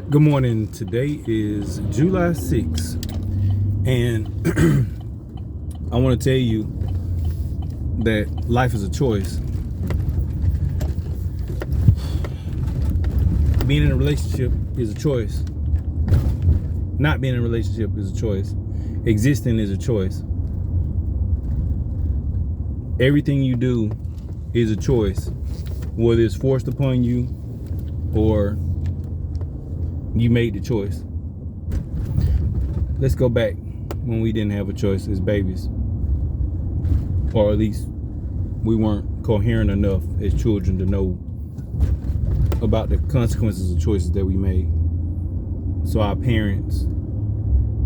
Good morning. Today is July 6th, and I want to tell you that life is a choice. Being in a relationship is a choice. Not being in a relationship is a choice. Existing is a choice. Everything you do is a choice, whether it's forced upon you or you made the choice. Let's go back when we didn't have a choice as babies, or at least we weren't coherent enough as children to know about the consequences of choices that we made. So our parents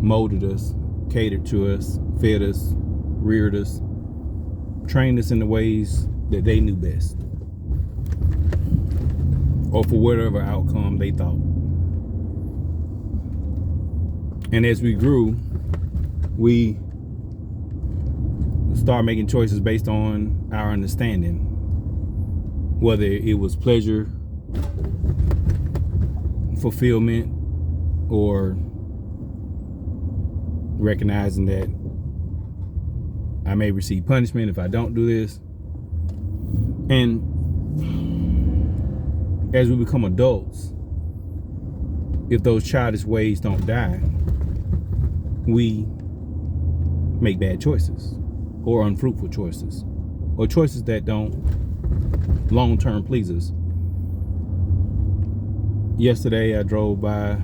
molded us, catered to us, fed us, reared us, trained us in the ways that they knew best, or for whatever outcome they thought. And as we grew, we started making choices based on our understanding, whether it was pleasure, fulfillment, or recognizing that I may receive punishment if I don't do this. And as we become adults, if those childish ways don't die, we make bad choices or unfruitful choices or choices that don't long-term please us. Yesterday I drove by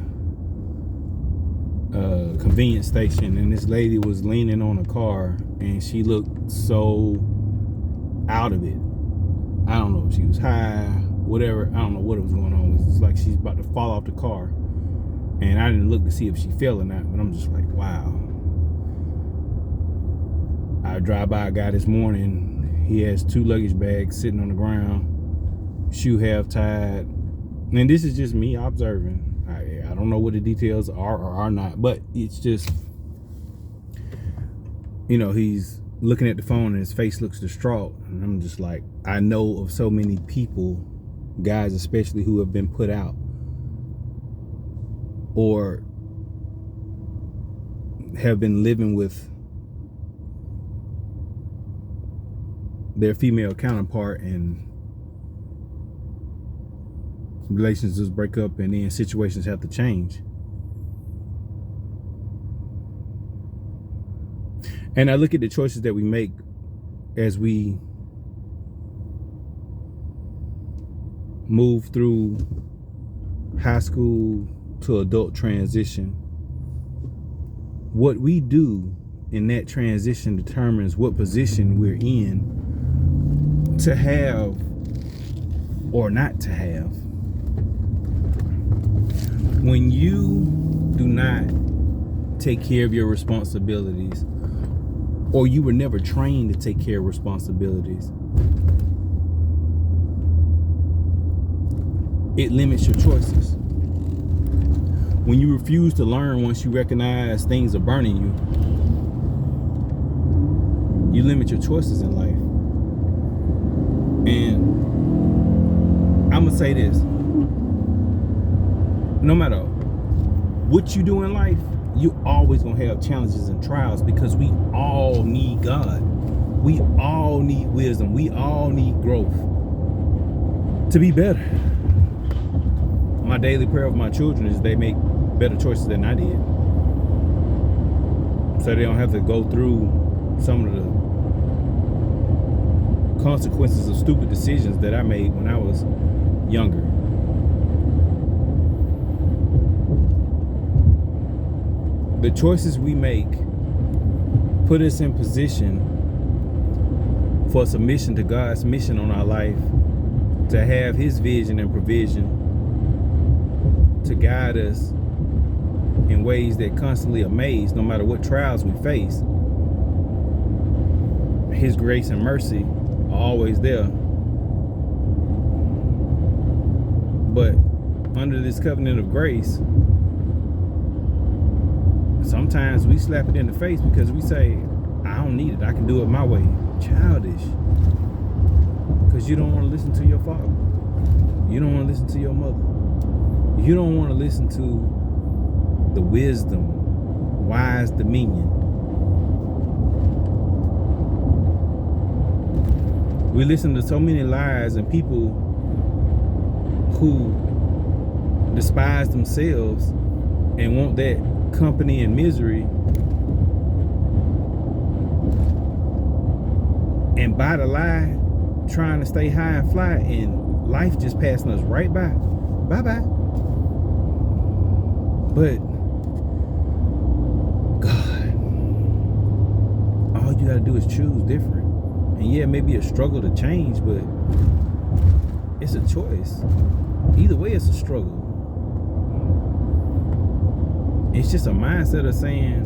a convenience station and this lady was leaning on a car and she looked so out of it. I don't know if she was high, whatever. I don't know what was going on. It was like she's about to fall off the car. And I didn't look to see if she fell or not, but I'm just like, wow. I drive by a guy this morning. He has 2 luggage bags sitting on the ground, shoe half tied. And this is just me observing. I don't know what the details are or are not, but it's just, he's looking at the phone and his face looks distraught. And I'm just like, I know of so many people, guys especially, who have been put out or have been living with their female counterpart and relationships break up and then situations have to change. And I look at the choices that we make as we move through high school to adult transition. What we do in that transition determines what position we're in to have or not to have. When you do not take care of your responsibilities, or you were never trained to take care of responsibilities, it limits your choices. When you refuse to learn once you recognize things are burning you, you limit your choices in life. And I'm gonna say this: no matter what you do in life, you always gonna have challenges and trials, because we all need God. We all need wisdom. We all need growth to be better. My daily prayer of my children is they make better choices than I did, so they don't have to go through some of the consequences of stupid decisions that I made when I was younger. The choices we make put us in position for submission to God's mission on our life, to have His vision and provision, to guide us in ways that constantly amaze. No matter what trials we face, His grace and mercy are always there. But under this covenant of grace, sometimes we slap it in the face because we say, I don't need it, I can do it my way. Childish. Because you don't want to listen to your father. You don't want to listen to your mother. You you don't want to listen to the wisdom, wise dominion. We listen to so many lies and people who despise themselves and want that company and misery, and by the lie, trying to stay high and fly, and life just passing us right by. Bye-bye. But God, all you gotta do is choose different. And yeah, maybe a struggle to change, but it's a choice. Either way, it's a struggle. It's just a mindset of saying,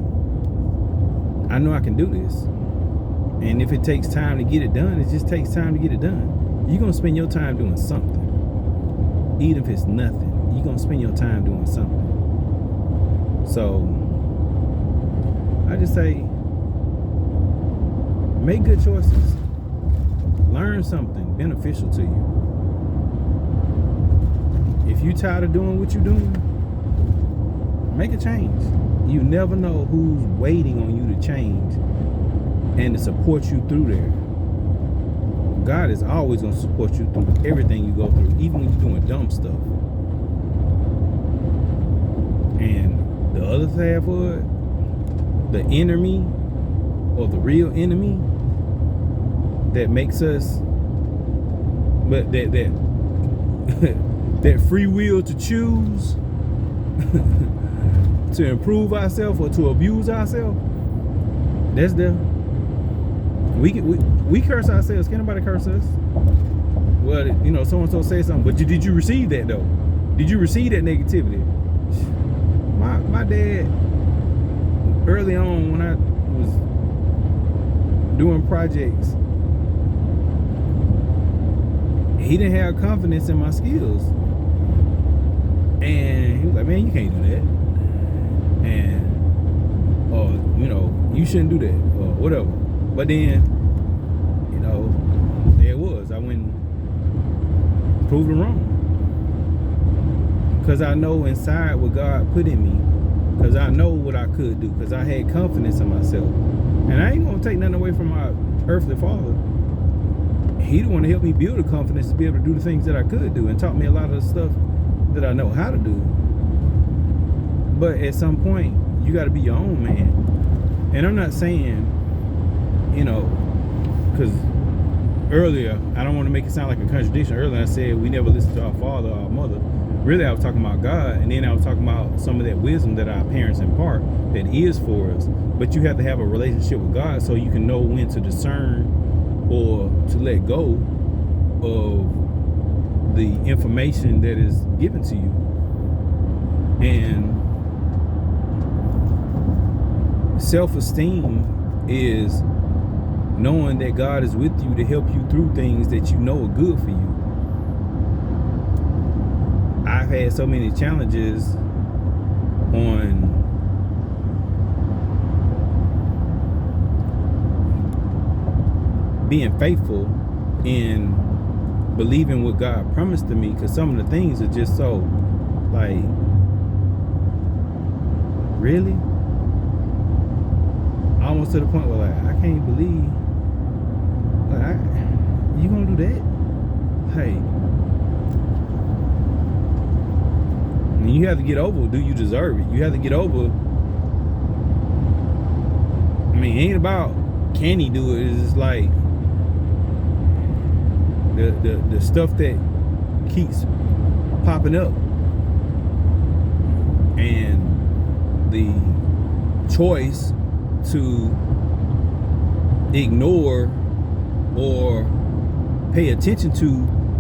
I know I can do this. And if it takes time to get it done, it just takes time to get it done. You're going to spend your time doing something. Even if it's nothing, you're going to spend your time doing something. So, I just say, make good choices. Learn something beneficial to you. If you're tired of doing what you're doing, make a change. You never know who's waiting on you to change and to support you through there. God is always going to support you through everything you go through, even when you're doing dumb stuff. And the other half of it, the enemy, or the real enemy that makes us, but that that free will to choose to improve ourselves or to abuse ourselves, that's there. We curse ourselves. Can anybody curse us? Well, so and so said something, but did you receive that though? Did you receive that negativity? My dad, early on when I was doing projects, he didn't have confidence in my skills, and he was like, "Man, you can't do that," and you shouldn't do that, or whatever. But then, there it was. I went and proved it wrong. Because I know inside what God put in me. Because I know what I could do. Because I had confidence in myself. And I ain't going to take nothing away from my earthly father. He the one to help me build the confidence to be able to do the things that I could do. And taught me a lot of the stuff that I know how to do. But at some point, you got to be your own man. And I'm not saying, because earlier, I don't want to make it sound like a contradiction. Earlier I said we never listen to our father or our mother. Really, I was talking about God, and then I was talking about some of that wisdom that our parents impart that is for us. But you have to have a relationship with God so you can know when to discern or to let go of the information that is given to you. And self-esteem is knowing that God is with you to help you through things that you know are good for you. I've had so many challenges on being faithful in believing what God promised to me, because some of the things are just so like, really? Almost to the point where like I can't believe you gonna do that? Hey, and you have to get over, do you deserve it? You have to get over. I mean, it ain't about can he do it. It's just like the stuff that keeps popping up, and the choice to ignore or pay attention to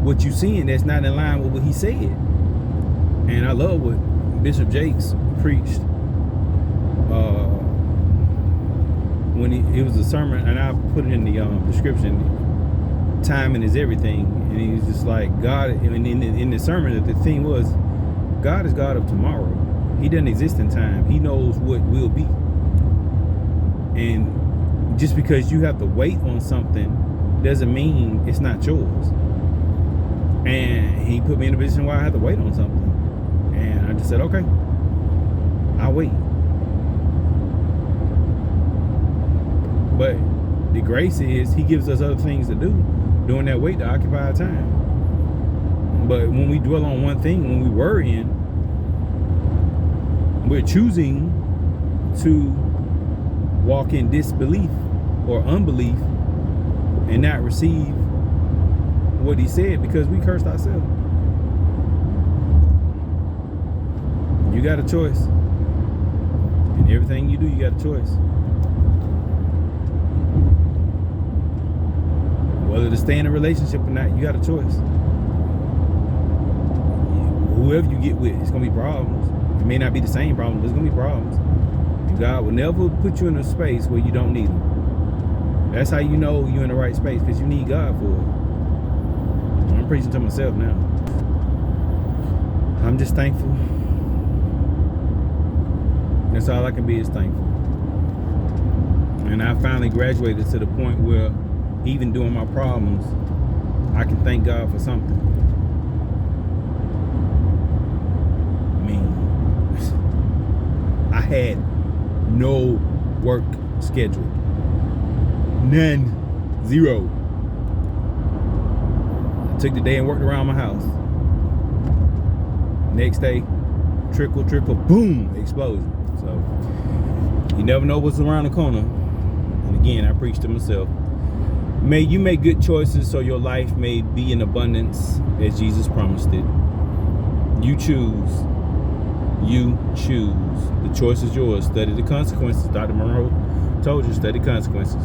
what you're seeing that's not in line with what he said. And I love what Bishop Jakes preached when it was a sermon, and I put it in the description. Timing is everything, and he was just like God. And in the sermon, the theme was God is God of tomorrow. He doesn't exist in time. He knows what will be. And just because you have to wait on something doesn't mean it's not yours. And he put me in a position where I had to wait on something. And said, okay, I'll wait. But the grace is he gives us other things to do during that wait to occupy our time. But when we dwell on one thing, when we worrying, we're choosing to walk in disbelief or unbelief and not receive what he said because we cursed ourselves. You got a choice. In everything you do, you got a choice. Whether to stay in a relationship or not, you got a choice. Whoever you get with, it's going to be problems. It may not be the same problem, but it's going to be problems. And God will never put you in a space where you don't need him. That's how you know you're in the right space, because you need God for it. I'm preaching to myself now. I'm just thankful. That's all I can be, is thankful. And I finally graduated to the point where even during my problems, I can thank God for something. I mean, I had no work scheduled. None. Zero. I took the day and worked around my house. Next day, trickle, boom, explosion. So, you never know what's around the corner. And again, I preach to myself. May you make good choices so your life may be in abundance as Jesus promised it. You choose. You choose. The choice is yours. Study the consequences. Dr. Monroe told you, study consequences.